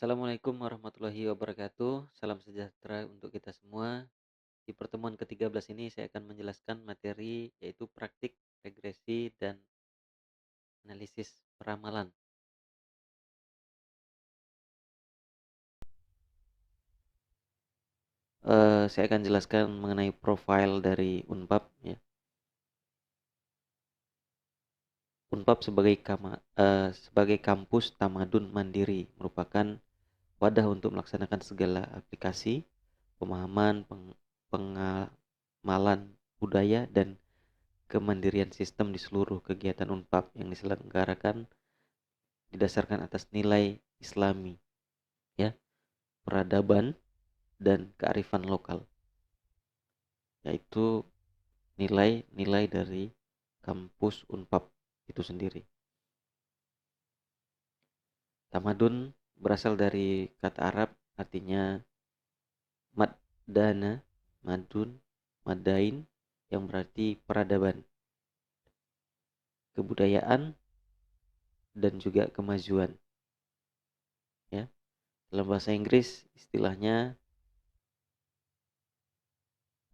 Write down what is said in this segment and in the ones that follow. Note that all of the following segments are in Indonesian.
Assalamualaikum warahmatullahi wabarakatuh. Salam sejahtera untuk kita semua. Di pertemuan ke-13 ini saya akan menjelaskan materi yaitu praktik regresi dan analisis peramalan. Saya akan jelaskan mengenai profil dari Unpad ya. Unpad sebagai kampus tamadun mandiri merupakan wadah untuk melaksanakan segala aplikasi, pemahaman, pengamalan budaya dan kemandirian sistem di seluruh kegiatan Unpad yang diselenggarakan didasarkan atas nilai Islami, ya, peradaban dan kearifan lokal, yaitu nilai-nilai dari kampus Unpad itu sendiri. Tamadun berasal dari kata Arab artinya madana, madun, madain yang berarti peradaban, kebudayaan dan juga kemajuan, ya. Dalam bahasa Inggris istilahnya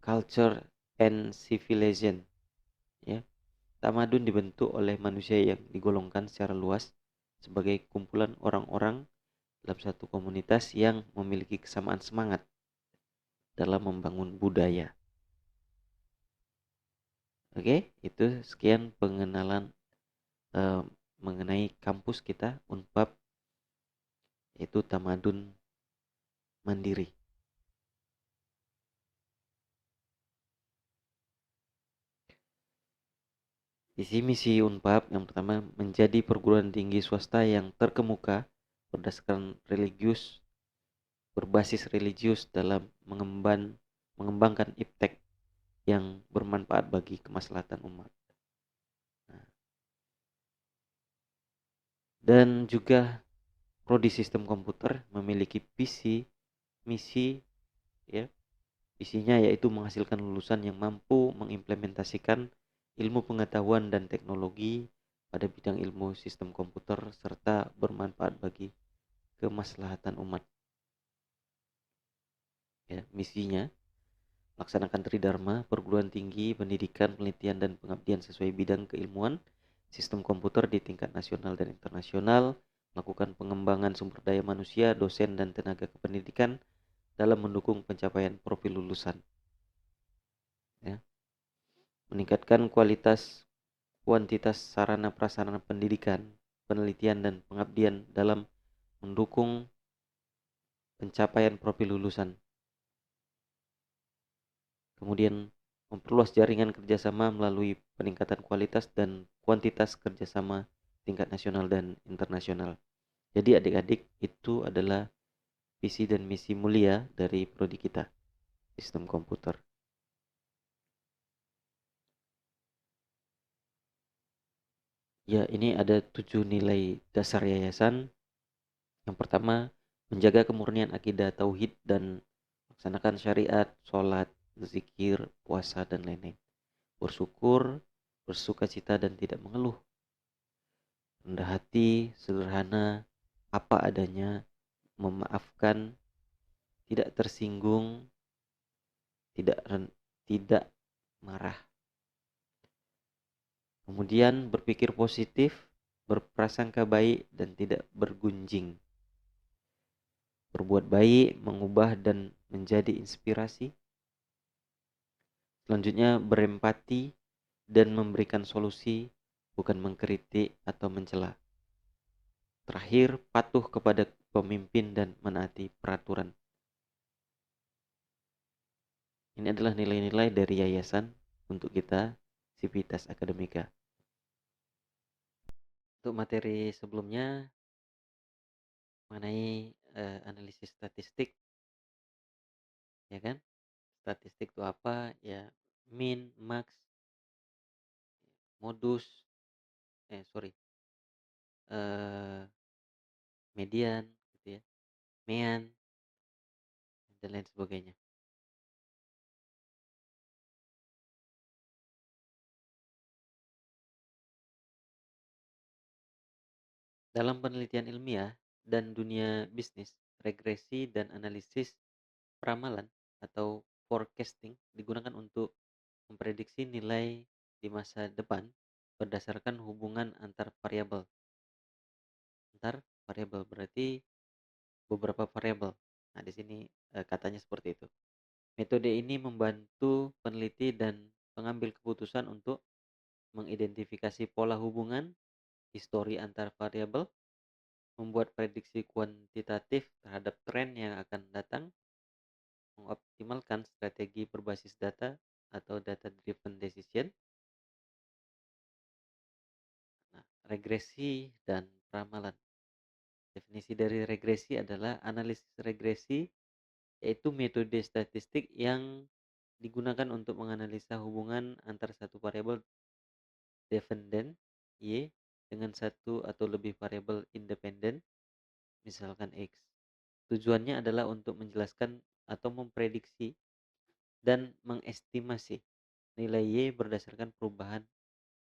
culture and civilization, ya. Tamadun dibentuk oleh manusia yang digolongkan secara luas sebagai kumpulan orang-orang dalam satu komunitas yang memiliki kesamaan semangat dalam membangun budaya. Oke, itu sekian pengenalan eh, mengenai kampus kita Unpad, yaitu Tamadun Mandiri. Visi misi Unpad yang pertama menjadi perguruan tinggi swasta yang terkemuka berdasarkan berbasis religius dalam mengembangkan iptek yang bermanfaat bagi kemaslahatan umat. Nah, dan juga prodi sistem komputer memiliki visi misi, ya. Visinya yaitu menghasilkan lulusan yang mampu mengimplementasikan ilmu pengetahuan dan teknologi pada bidang ilmu sistem komputer serta bermanfaat bagi kemaslahatan umat. Ya, misinya laksanakan Tridharma, perguruan tinggi, pendidikan, penelitian, dan pengabdian sesuai bidang keilmuan, sistem komputer di tingkat nasional dan internasional, melakukan pengembangan sumber daya manusia, dosen, dan tenaga kependidikan dalam mendukung pencapaian profil lulusan. Ya. Meningkatkan kuantitas sarana prasarana pendidikan, penelitian, dan pengabdian dalam mendukung pencapaian profil lulusan. Kemudian memperluas jaringan kerjasama melalui peningkatan kualitas dan kuantitas kerjasama tingkat nasional dan internasional. Jadi adik-adik, itu adalah visi dan misi mulia dari prodi kita, sistem komputer. Ya, ini ada 7 nilai dasar yayasan. Yang pertama, menjaga kemurnian akidah tauhid dan melaksanakan syariat, sholat, zikir, puasa, dan lain-lain. Bersyukur, bersukacita, dan tidak mengeluh. Rendah hati, sederhana, apa adanya, memaafkan, tidak tersinggung, tidak tidak marah. Kemudian berpikir positif, berprasangka baik, dan tidak bergunjing. Berbuat baik, mengubah dan menjadi inspirasi. Selanjutnya berempati dan memberikan solusi, bukan mengkritik atau mencela. Terakhir, patuh kepada pemimpin dan menaati peraturan. Ini adalah nilai-nilai dari yayasan untuk kita, Civitas Akademika. Untuk materi sebelumnya mengenai analisis statistik, ya kan? Statistik itu apa? Ya, min, max, modus, eh, median, gitu ya, mean, dan lain sebagainya. Dalam penelitian ilmiah dan dunia bisnis, regresi dan analisis peramalan atau forecasting digunakan untuk memprediksi nilai di masa depan berdasarkan hubungan antar variabel berarti beberapa variabel. Nah, di sini katanya seperti itu. Metode ini membantu peneliti dan pengambil keputusan untuk mengidentifikasi pola hubungan, histori antar variabel, membuat prediksi kuantitatif terhadap tren yang akan datang, mengoptimalkan strategi berbasis data atau data driven decision. Nah, regresi dan ramalan. Definisi dari regresi adalah analisis regresi, yaitu metode statistik yang digunakan untuk menganalisa hubungan antar satu variabel dependen Y dengan satu atau lebih variabel independen, misalkan X. Tujuannya adalah untuk menjelaskan atau memprediksi dan mengestimasi nilai Y berdasarkan perubahan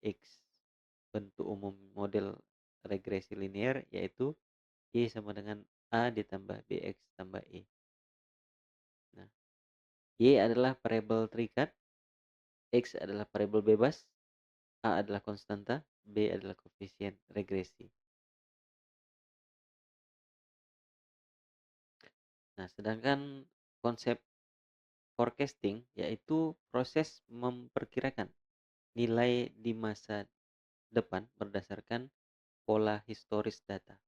X. Bentuk umum model regresi linear yaitu Y sama dengan A ditambah BX tambah E. Nah, Y adalah variabel terikat, X adalah variabel bebas, A adalah konstanta, B adalah koefisien regresi. Nah, sedangkan konsep forecasting yaitu proses memperkirakan nilai di masa depan berdasarkan pola historis data.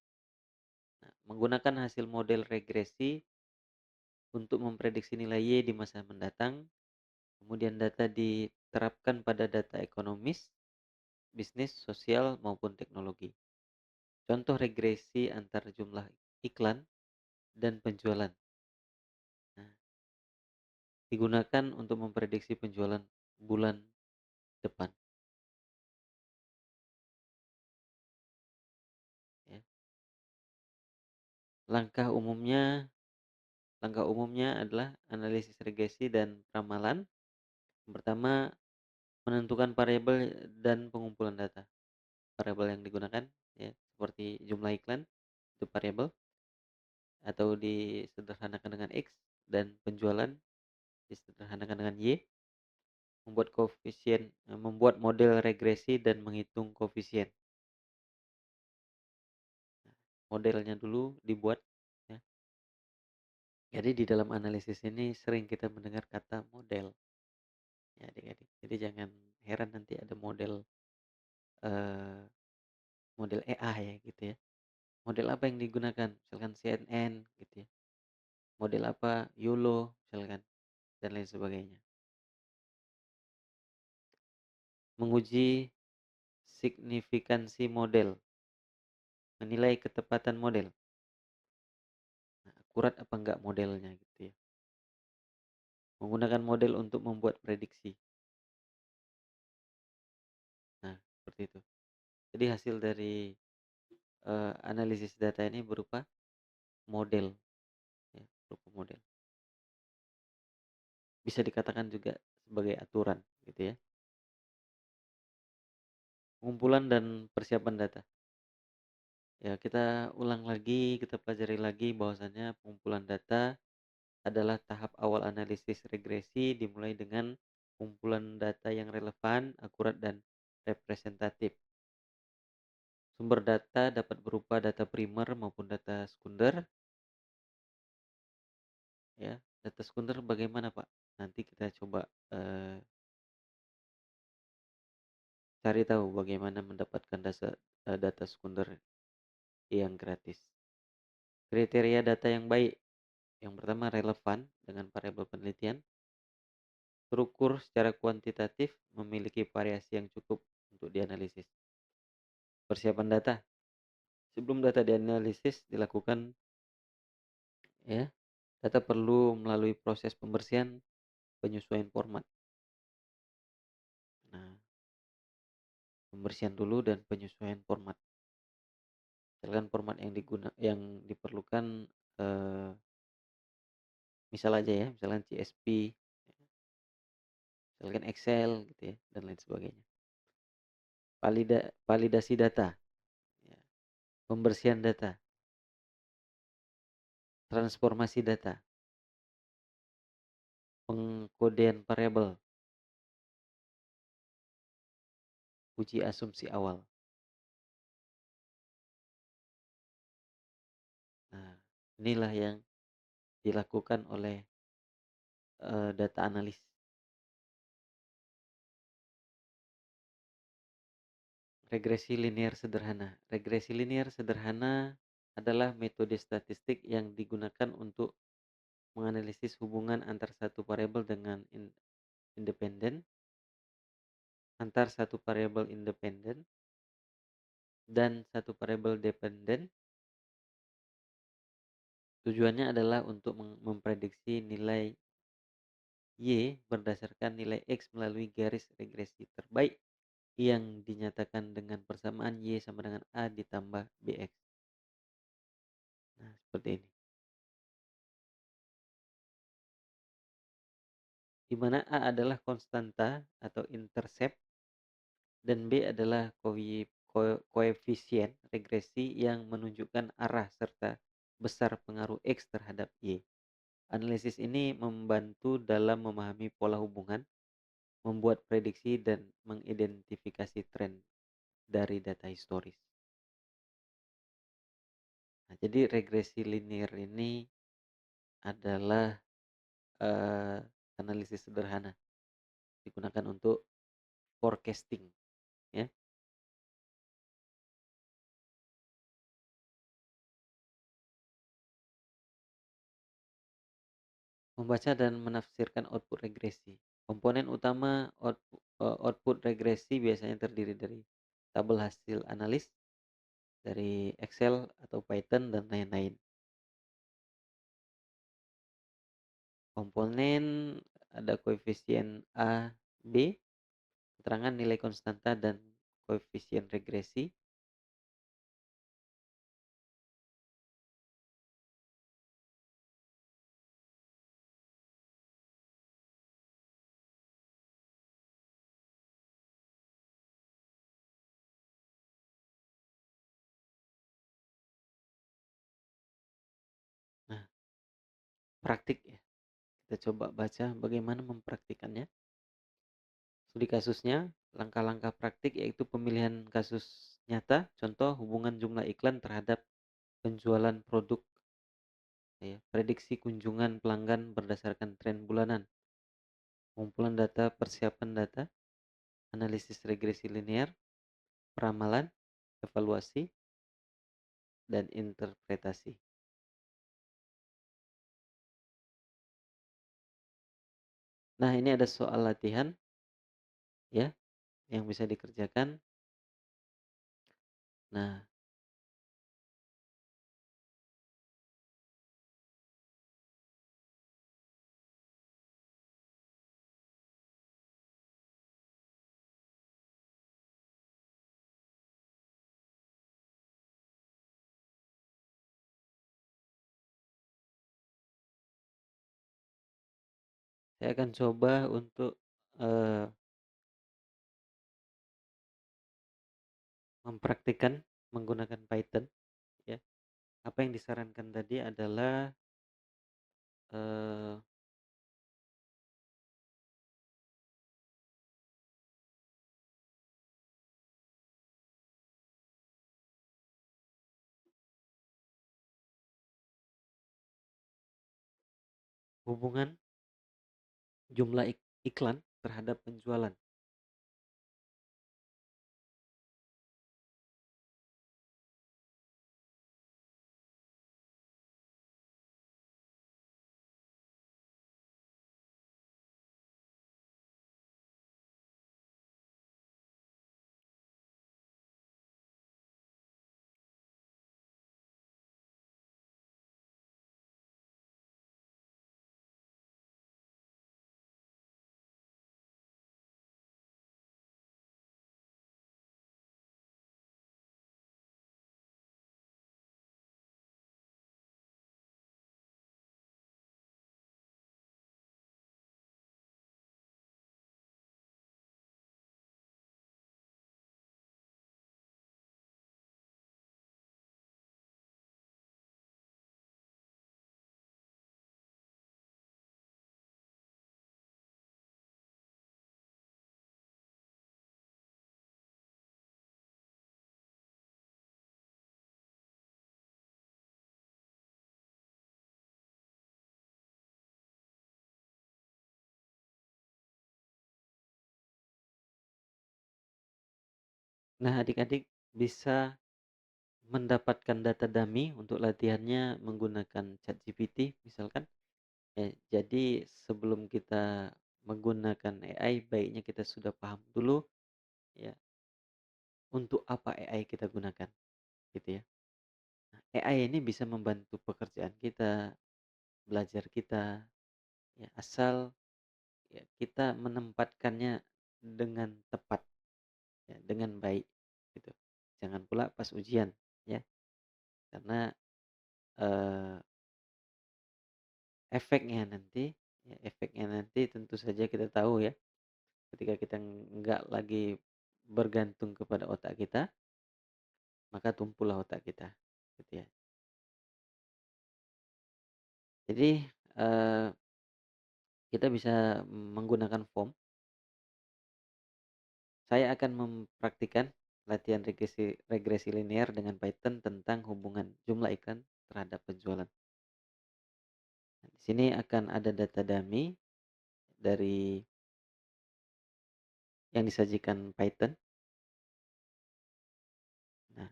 Nah, menggunakan hasil model regresi untuk memprediksi nilai Y di masa mendatang, kemudian data diterapkan pada data ekonomis, bisnis, sosial, maupun teknologi. Contoh regresi antar jumlah iklan dan penjualan. Nah, digunakan untuk memprediksi penjualan bulan depan. Ya. Langkah umumnya Langkah umumnya adalah analisis regresi dan ramalan. Yang pertama, menentukan variabel dan pengumpulan data. Variabel yang digunakan ya, seperti jumlah iklan itu variabel atau disederhanakan dengan X, dan penjualan disederhanakan dengan Y. Membuat model regresi dan menghitung koefisien. Modelnya dulu dibuat ya. Jadi di dalam analisis ini sering kita mendengar kata model ya adik-adik. Jadi jangan heran nanti ada eh, model AI ya gitu ya. Model apa yang digunakan? Misalkan CNN gitu ya. Model apa? YOLO misalkan dan lain sebagainya. Menguji signifikansi model, menilai ketepatan model. Nah, akurat apa enggak modelnya gitu ya. Menggunakan model untuk membuat prediksi. Nah, seperti itu. Jadi hasil dari analisis data ini berupa model ya, berupa model. Bisa dikatakan juga sebagai aturan gitu ya. Pengumpulan dan persiapan data. Ya, kita ulang lagi, kita pelajari lagi bahwasannya pengumpulan data adalah tahap awal analisis regresi, dimulai dengan pengumpulan data yang relevan, akurat, dan representatif. Sumber data dapat berupa data primer maupun data sekunder. Ya, data sekunder bagaimana, Pak? Nanti kita coba cari tahu bagaimana mendapatkan data sekunder yang gratis. Kriteria data yang baik. Yang pertama relevan dengan variabel penelitian, terukur secara kuantitatif, memiliki variasi yang cukup untuk dianalisis. Persiapan data. Sebelum data dianalisis dilakukan ya, data perlu melalui proses pembersihan, penyesuaian format. Nah, pembersihan dulu dan penyesuaian format. Misalkan format yang diperlukan eh, misal aja ya, misalkan CSV, misalkan Excel gitu ya dan lain sebagainya. Validasi data, ya, pembersihan data. transformasi data, pengkodean variabel, uji asumsi awal. Nah, inilah yang dilakukan oleh data analis. Regresi linear sederhana. Regresi linear sederhana adalah metode statistik yang digunakan untuk menganalisis hubungan antar satu variabel dengan independen, antar satu variabel independen, dan satu variabel dependen. Tujuannya adalah untuk memprediksi nilai Y berdasarkan nilai X melalui garis regresi terbaik yang dinyatakan dengan persamaan Y sama dengan A ditambah BX. Nah, seperti ini. Di mana A adalah konstanta atau intercept dan B adalah koefisien regresi yang menunjukkan arah serta besar pengaruh X terhadap Y. Analisis ini membantu dalam memahami pola hubungan, membuat prediksi dan mengidentifikasi tren dari data historis. Nah, jadi regresi linear ini adalah eh, analisis sederhana digunakan untuk forecasting, ya. Membaca dan menafsirkan output regresi. Komponen utama output regresi biasanya terdiri dari tabel hasil analis dari Excel atau Python dan lain-lain. Komponen ada koefisien A, B, keterangan nilai konstanta dan koefisien regresi. Nah, praktik ya. Kita coba baca bagaimana mempraktikannya. Studi kasusnya, langkah-langkah praktik yaitu pemilihan kasus nyata, contoh hubungan jumlah iklan terhadap penjualan produk, ya, prediksi kunjungan pelanggan berdasarkan tren bulanan, pengumpulan data, persiapan data, analisis regresi linear, peramalan, evaluasi, dan interpretasi. Nah, ini ada soal latihan, ya, yang bisa dikerjakan. Nah, saya akan coba untuk eh, mempraktikkan menggunakan Python, ya. Apa yang disarankan tadi adalah eh, hubungan jumlah iklan terhadap penjualan. Nah, adik-adik bisa mendapatkan data dummy untuk latihannya menggunakan ChatGPT misalkan. Jadi sebelum kita menggunakan AI, baiknya kita sudah paham dulu ya, untuk apa AI kita gunakan, gitu ya. Nah, AI ini bisa membantu pekerjaan kita, belajar kita, ya asal ya kita menempatkannya dengan tepat, ya, dengan baik, gitu. Jangan pula pas ujian, ya, karena eh, efeknya nanti tentu saja kita tahu ya, ketika kita nggak lagi bergantung kepada otak kita, maka tumpulah otak kita, gitu ya. Jadi, eee, kita bisa menggunakan form. Saya akan mempraktikkan latihan regresi linear dengan Python tentang hubungan jumlah iklan terhadap penjualan. Nah, di sini akan ada data dummy dari yang disajikan Python. Nah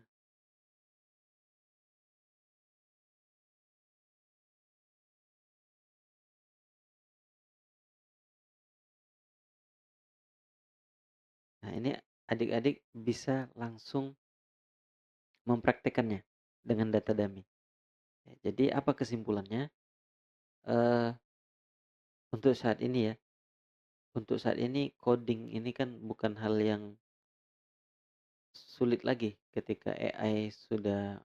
nah ini adik-adik bisa langsung mempraktikkannya dengan data dummy. Jadi apa kesimpulannya? Eee, untuk saat ini ya, untuk saat ini coding ini kan bukan hal yang sulit lagi ketika AI sudah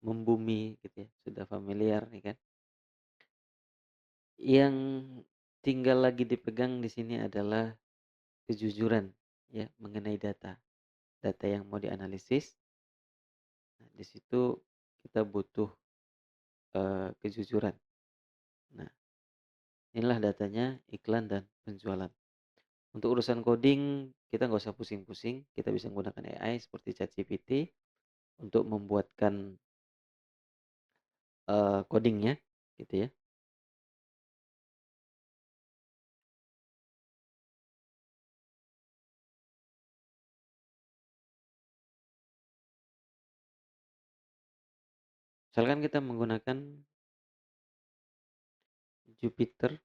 membumi gitu ya, sudah familiar ya kan. Yang tinggal lagi dipegang di sini adalah kejujuran ya mengenai data. Data yang mau dianalisis, nah di situ kita butuh kejujuran. Nah, inilah datanya iklan dan penjualan. Untuk urusan coding kita nggak usah pusing-pusing, kita bisa menggunakan AI seperti ChatGPT untuk membuatkan coding gitu ya. Misalkan kita menggunakan Jupyter.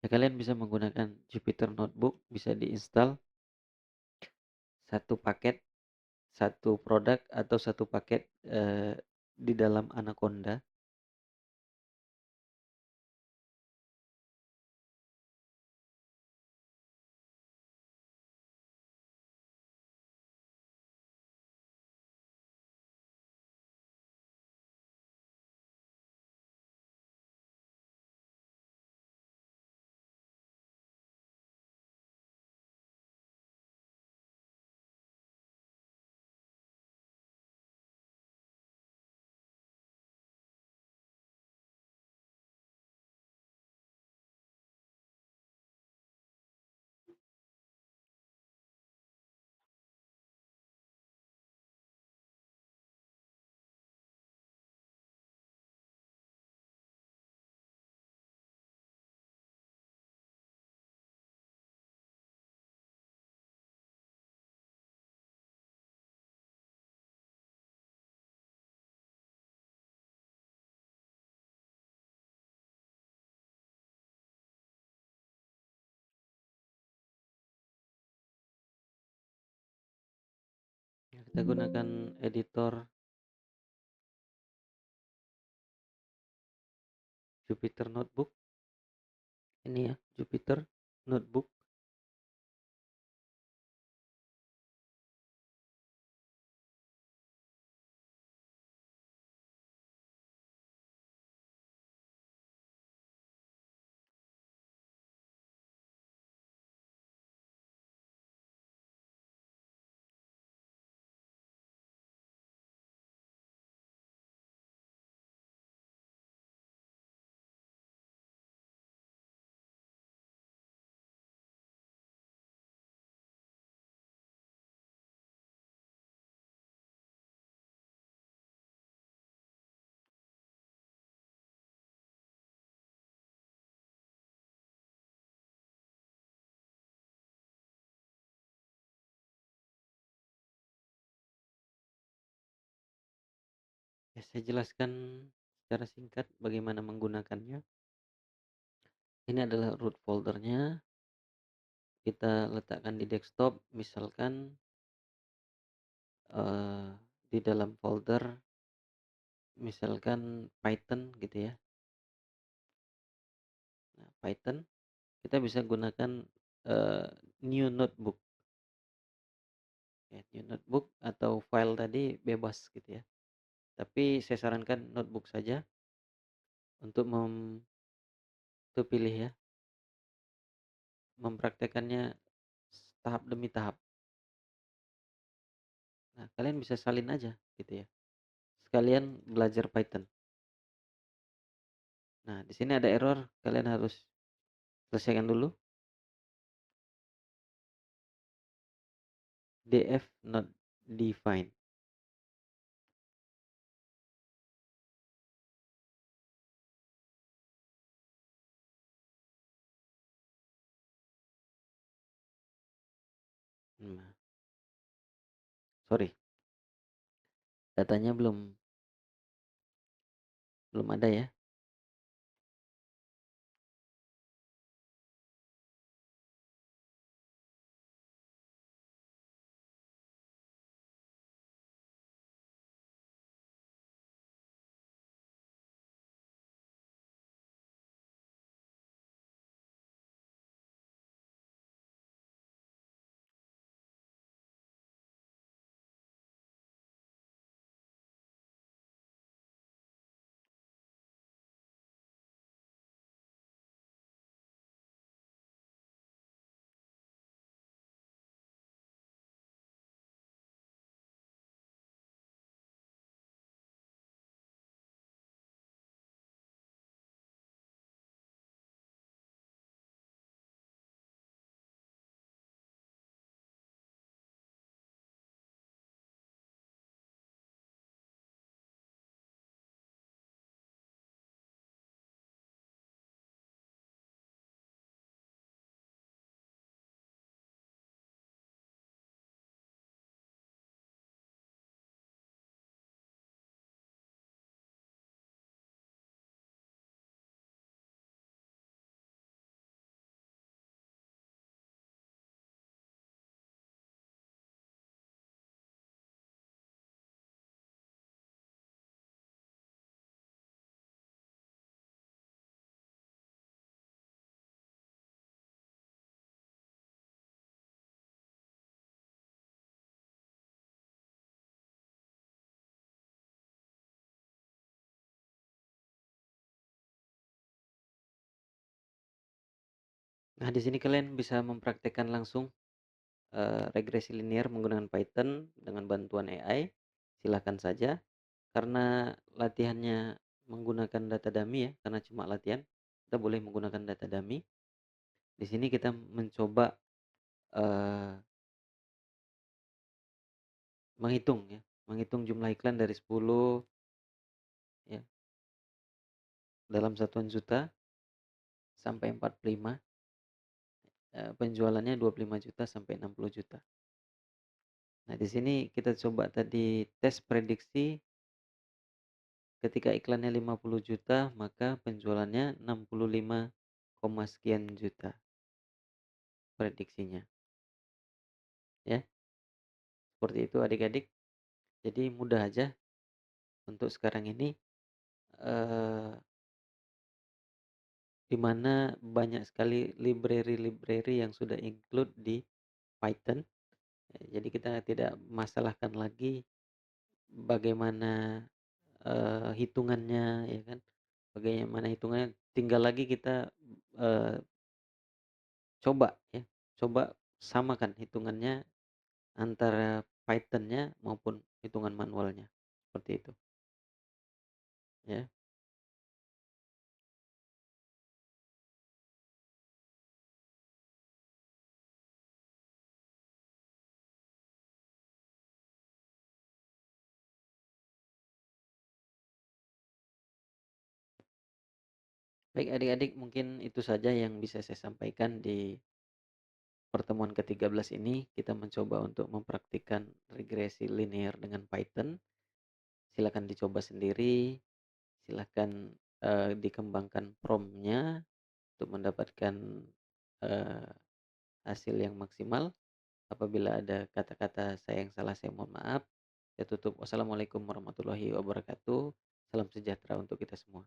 Ya, kalian bisa menggunakan Jupyter Notebook, bisa diinstal satu paket, satu produk atau satu paket di dalam Anaconda. Ya, kita gunakan editor Jupyter Notebook. Ini ya, Jupyter Notebook. Ya, saya jelaskan secara singkat bagaimana menggunakannya. Ini adalah root foldernya, kita letakkan di desktop, misalkan eh, di dalam folder, misalkan Python gitu ya. Nah, Python kita bisa gunakan eh, new notebook, ya, new notebook atau file tadi bebas gitu ya. Tapi saya sarankan notebook saja untuk tuh pilih ya, mempraktekannya tahap demi tahap. Nah, kalian bisa salin aja gitu ya. Sekalian belajar Python. Nah, di sini ada error, kalian harus selesaikan dulu. df not defined. Nah, sorry, datanya belum belum ada ya. Nah, di sini kalian bisa mempraktekkan langsung regresi linear menggunakan Python dengan bantuan AI. Silakan saja karena latihannya menggunakan data dummy ya, karena cuma latihan, kita boleh menggunakan data dummy. Di sini kita mencoba eh, menghitung ya, menghitung jumlah iklan dari 10 ya, dalam satuan juta sampai 45, penjualannya 25 juta sampai 60 juta. Nah, di sini kita coba tadi tes prediksi ketika iklannya 50 juta, maka penjualannya 65, sekian juta prediksinya. Ya, seperti itu adik-adik. Jadi mudah aja untuk sekarang ini, eh, di mana banyak sekali library-library yang sudah include di Python. Jadi kita tidak masalahkan lagi bagaimana hitungannya, ya kan? Bagaimana hitungannya, tinggal lagi kita eh, coba ya, coba samakan hitungannya antara Python-nya maupun hitungan manualnya. Seperti itu, ya. Baik adik-adik, mungkin itu saja yang bisa saya sampaikan di pertemuan ke-13 ini. Kita mencoba untuk mempraktikkan regresi linear dengan Python. Silakan dicoba sendiri, silakan, dikembangkan prompt-nya untuk mendapatkan, eee, hasil yang maksimal. Apabila ada kata-kata saya yang salah, saya mohon maaf. Saya tutup, wassalamualaikum warahmatullahi wabarakatuh. Salam sejahtera untuk kita semua.